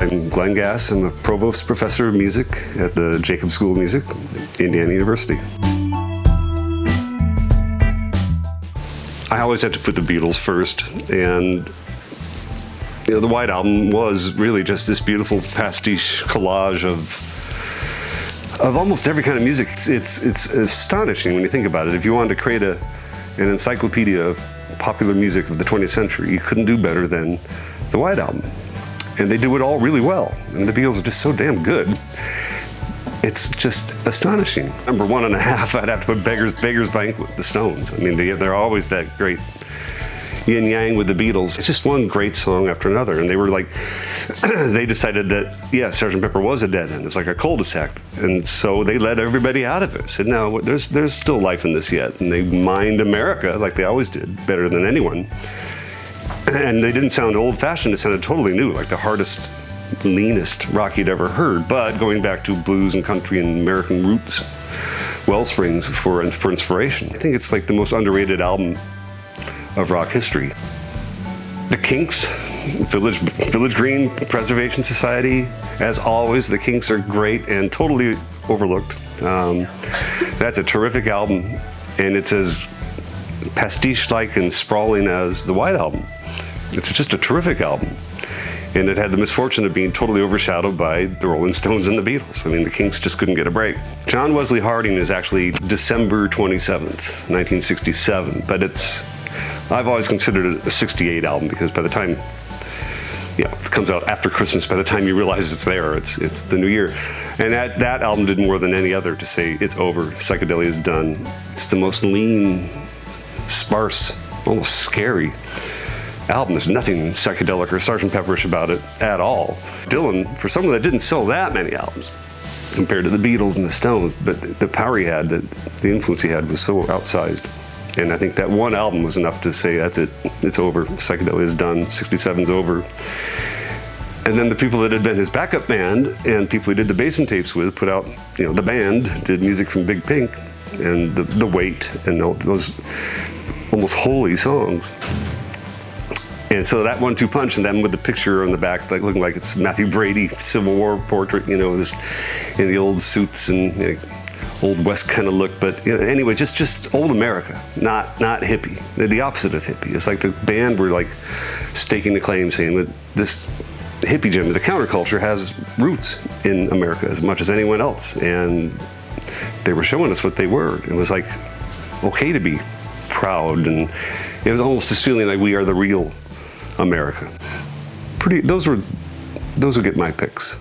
I'm Glenn Gass. I'm a provost professor of music at the Jacobs School of Music, Indiana University. I always had to put the Beatles first, and the White Album was really just this beautiful pastiche collage of almost every kind of music. It's astonishing when you think about it. If you wanted to create an encyclopedia of popular music of the 20th century, you couldn't do better than the White Album. And they do it all really well. And the Beatles are just so damn good. It's just astonishing. Number 1.5, I'd have to put Beggar's Banquet, the Stones. I mean, they're always that great yin yang with the Beatles. It's just one great song after another. And they were like, they decided that, yeah, Sgt. Pepper was a dead end. It was like a cul-de-sac. And so they let everybody out of it. Said, no, there's still life in this yet. And they mined America, like they always did, better than anyone. And they didn't sound old-fashioned. It sounded totally new, like the hardest, leanest rock you'd ever heard, but going back to blues and country and American roots, wellsprings for inspiration. I think it's like the most underrated album of rock history. The Kinks, Village Green Preservation Society, as always, the Kinks are great and totally overlooked. That's a terrific album, and it's as pastiche-like and sprawling as the White Album. It's just a terrific album. And it had the misfortune of being totally overshadowed by the Rolling Stones and the Beatles. I mean, the Kinks just couldn't get a break. John Wesley Harding is actually December 27th, 1967, but I've always considered it a 68 album because by the time, it comes out after Christmas, by the time you realize it's there, it's the new year. And that album did more than any other to say it's over, psychedelia is done. It's the most lean, sparse, almost scary album. There's nothing psychedelic or Sgt. Pepperish about it at all. Dylan, for someone that didn't sell that many albums compared to the Beatles and the Stones, but the power he had, the influence he had was so outsized. And I think that one album was enough to say, that's it, it's over, psychedelia is done, 67's over. And then the people that had been his backup band and people he did the basement tapes with put out, the band did music from Big Pink and the Weight and those almost holy songs. And so that 1-2 punch, and then with the picture on the back, like looking like it's Matthew Brady Civil War portrait, this in the old suits and old West kind of look. But anyway, just old America, not hippie. They're the opposite of hippie. It's like the band were like staking the claim, saying that this hippie gem, the counterculture, has roots in America as much as anyone else, and they were showing us what they were. It was like okay to be proud, and it was almost this feeling like we are the real America. Those would get my picks.